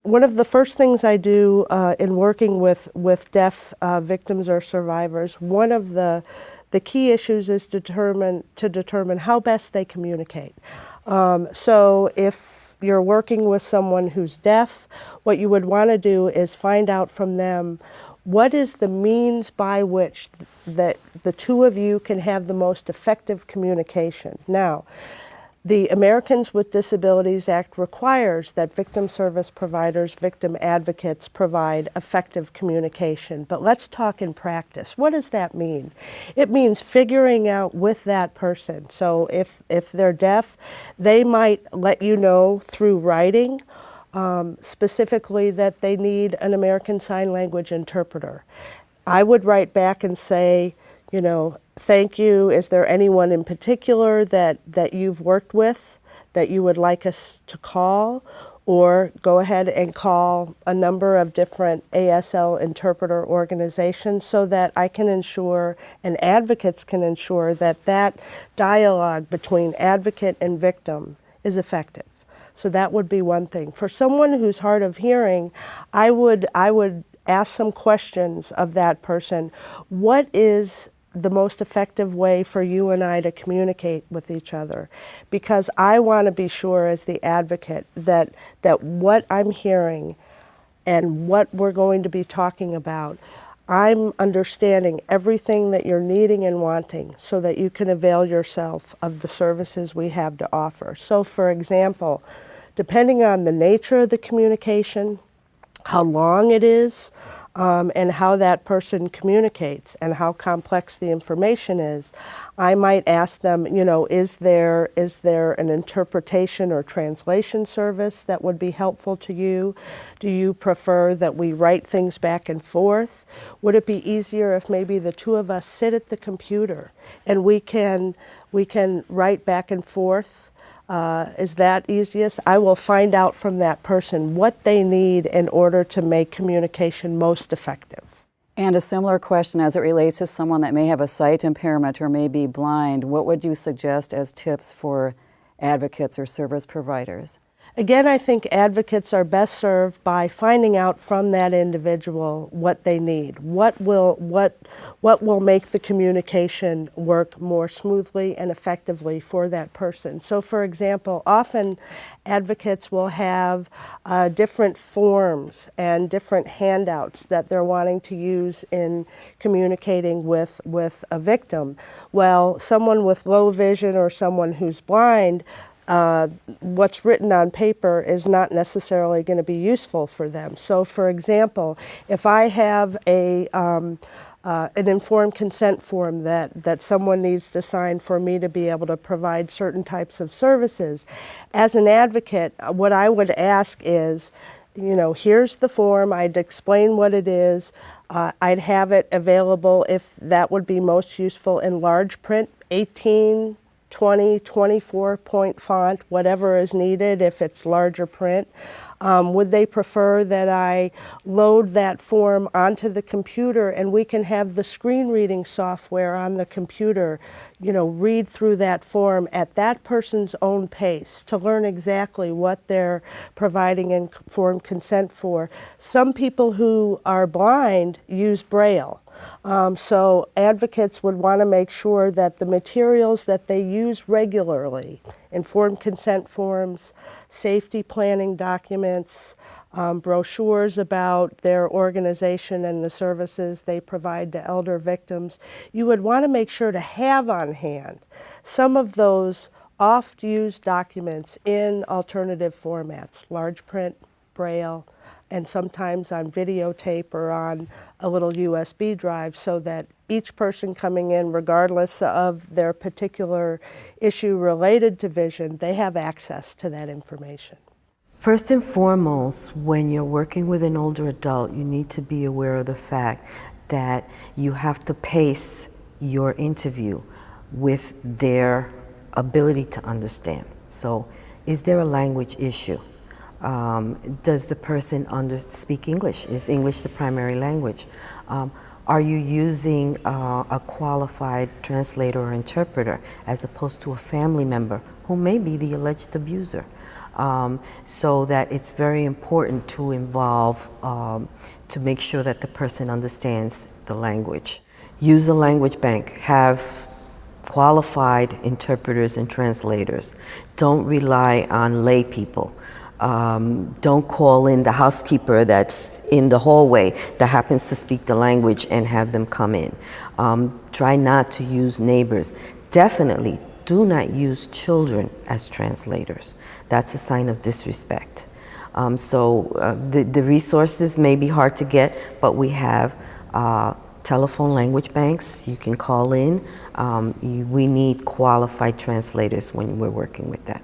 one of the first things I do in working with deaf victims or survivors, one of the key issues is to determine how best they communicate. So if you're working with someone who's deaf, what you would want to do is find out from them what is the means by which that the two of you can have the most effective communication. Now, the Americans with Disabilities Act requires that victim service providers, victim advocates provide effective communication. But let's talk in practice. What does that mean? It means figuring out with that person. So if they're deaf, they might let you know through writing specifically that they need an American Sign Language interpreter. I would write back and say, you know, thank you. Is there anyone in particular that you've worked with that you would like us to call? Or go ahead and call a number of different ASL interpreter organizations so that I can ensure, and advocates can ensure, that that dialogue between advocate and victim is effective. So that would be one thing. For someone who's hard of hearing, I would ask some questions of that person. What is the most effective way for you and I to communicate with each other? Because I want to be sure as the advocate that what I'm hearing and what we're going to be talking about, I'm understanding everything that you're needing and wanting so that you can avail yourself of the services we have to offer. So for example, depending on the nature of the communication, how long it is, and how that person communicates and how complex the information is, I might ask them, you know, is there an interpretation or translation service that would be helpful to you? Do you prefer that we write things back and forth? Would it be easier if maybe the two of us sit at the computer and we can write back and forth? Is that easiest? I will find out from that person what they need in order to make communication most effective. And a similar question as it relates to someone that may have a sight impairment or may be blind, what would you suggest as tips for advocates or service providers? Again, I think advocates are best served by finding out from that individual what they need. What will make the communication work more smoothly and effectively for that person. So for example, often advocates will have different forms and different handouts that they're wanting to use in communicating with a victim. Well, someone with low vision or someone who's blind, what's written on paper is not necessarily going to be useful for them. So for example, if I have an informed consent form that someone needs to sign for me to be able to provide certain types of services, as an advocate, what I would ask is, you know, here's the form, I'd explain what it is, I'd have it available if that would be most useful in large print, 18, 20, 24-point font, whatever is needed if it's larger print. Would they prefer that I load that form onto the computer and we can have the screen reading software on the computer, you know, read through that form at that person's own pace to learn exactly what they're providing informed consent for? Some people who are blind use Braille. So advocates would want to make sure that the materials that they use regularly, informed consent forms, safety planning documents, brochures about their organization and the services they provide to elder victims, you would want to make sure to have on hand some of those oft-used documents in alternative formats, large print, Braille, and sometimes on videotape or on a little USB drive, so that each person coming in, regardless of their particular issue related to vision, they have access to that information. First and foremost, when you're working with an older adult, you need to be aware of the fact that you have to pace your interview with their ability to understand. So, is there a language issue? Does the person speak English? Is English the primary language? Are you using a qualified translator or interpreter as opposed to a family member who may be the alleged abuser. So that it's very important to involve, to make sure that the person understands the language. Use a language bank. Have qualified interpreters and translators. Don't rely on lay people. Don't call in the housekeeper that's in the hallway that happens to speak the language and have them come in. Try not to use neighbors. Definitely do not use children as translators. That's a sign of disrespect. The resources may be hard to get, but we have telephone language banks. You can call in. We need qualified translators when we're working with that.